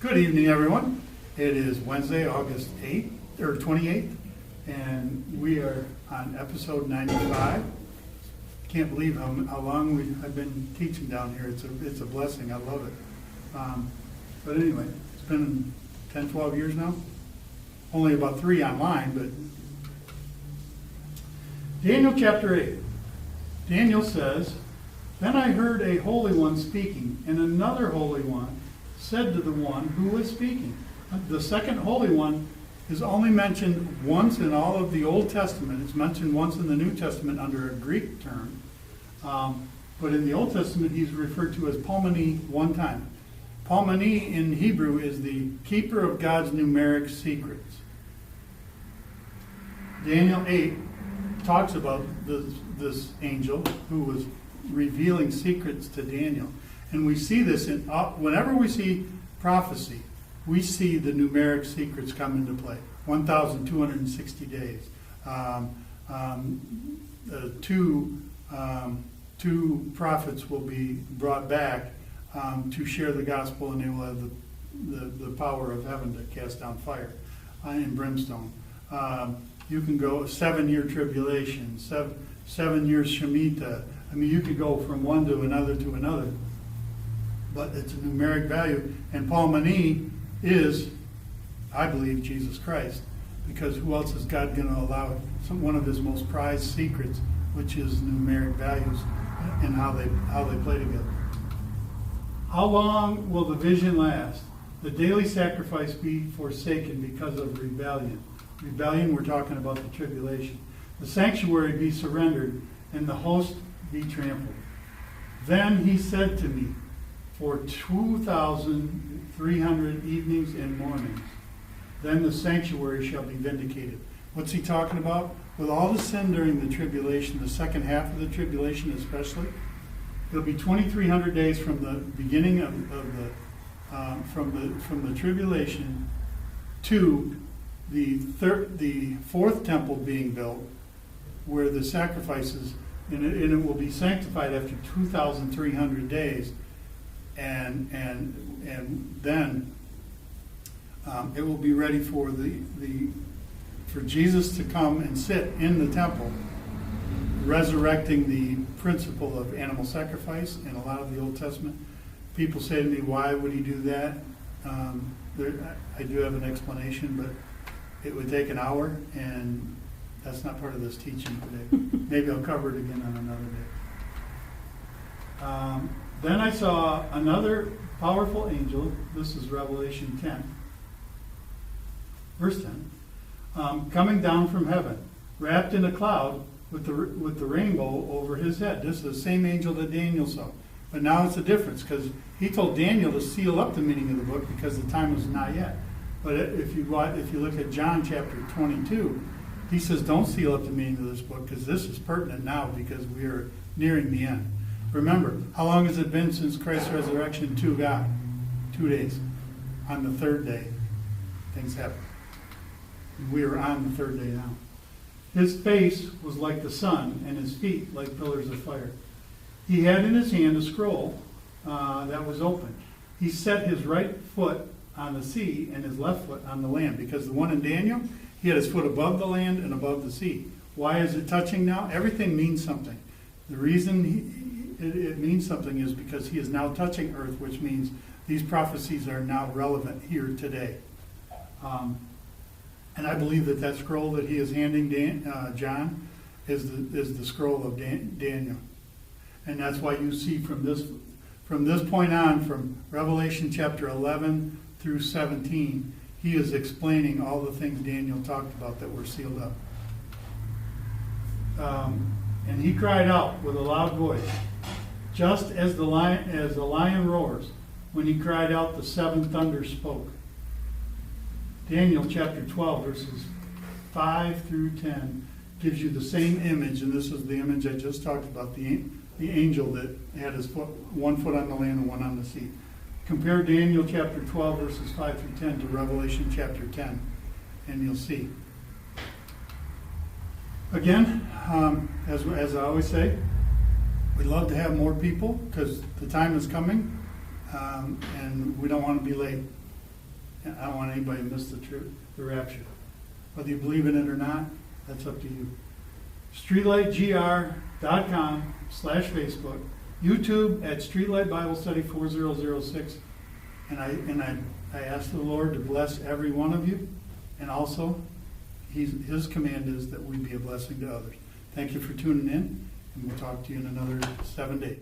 Good evening, everyone. It is Wednesday, August 8th, or 28th, and we are on episode 95. Can't believe how long I've been teaching down here. It's a blessing. I love it. But anyway, it's been 10, 12 years now. Only about 3 online, but Daniel chapter 8. Daniel says, "Then I heard a holy one speaking, and another holy one said to the one who was speaking." The second holy one is only mentioned once in all of the Old Testament. It's mentioned once in the New Testament under a Greek term. But in the Old Testament, he's referred to as Palmani one time. Palmani in Hebrew is the keeper of God's numeric secrets. Daniel 8 talks about this angel who was revealing secrets to Daniel. And we see this whenever we see prophecy, we see the numeric secrets come into play. 1,260 days. Two prophets will be brought back to share the gospel, and they will have the power of heaven to cast down fire and brimstone. You can go 7-year tribulation, 7 years Shemitah. I mean, you could go from one to another to another. But it's a numeric value. And Palmani is, I believe, Jesus Christ. Because who else is God going to allow one of his most prized secrets, which is numeric values and how they play together. How long will the vision last? The daily sacrifice be forsaken because of rebellion. Rebellion, we're talking about the tribulation. The sanctuary be surrendered, and the host be trampled. Then he said to me, for 2,300 evenings and mornings, then the sanctuary shall be vindicated. What's he talking about? With all the sin during the tribulation, the second half of the tribulation especially, it'll be 2,300 days from the beginning from the tribulation to the fourth temple being built, where the sacrifices, and it will be sanctified after 2,300 days, and then it will be ready for for Jesus to come and sit in the temple, resurrecting the principle of animal sacrifice in a lot of the Old Testament. People say to me, why would he do that? I do have an explanation, but it would take an hour, and that's not part of this teaching today. Maybe I'll cover it again on another day. Then I saw another powerful angel. This is Revelation 10, verse 10. Coming down from heaven, wrapped in a cloud with the rainbow over his head. This is the same angel that Daniel saw. But now it's a difference, because he told Daniel to seal up the meaning of the book because the time was not yet. But if you look at John chapter 22, he says don't seal up the meaning of this book because this is pertinent now because we are nearing the end. Remember, how long has it been since Christ's resurrection to God? 2 days. On the third day, things happened. We are on the third day now. His face was like the sun, and his feet like pillars of fire. He had in his hand a scroll that was open. He set his right foot on the sea and his left foot on the land, because the one in Daniel, he had his foot above the land and above the sea. Why is it touching now? Everything means something. The reason it means something is because he is now touching earth, which means these prophecies are now relevant here today. And I believe that scroll that he is handing John is the scroll of Daniel. And that's why you see from this point on, from Revelation chapter 11 through 17, he is explaining all the things Daniel talked about that were sealed up. And he cried out with a loud voice, just as the lion roars. When he cried out, the 7 thunders spoke. Daniel chapter 12, verses 5 through 10, gives you the same image, and this is the image I just talked about, the angel that had his one foot on the land and one on the sea. Compare Daniel chapter 12, verses 5 through 10 to Revelation chapter 10, and you'll see. Again, as I always say, we'd love to have more people because the time is coming, and we don't want to be late. And I don't want anybody to miss the truth, the rapture. Whether you believe in it or not, that's up to you. StreetlightGR.com/Facebook, YouTube at Streetlight Bible Study 4006, and I ask the Lord to bless every one of you, and also His command is that we be a blessing to others. Thank you for tuning in, and we'll talk to you in another 7 days.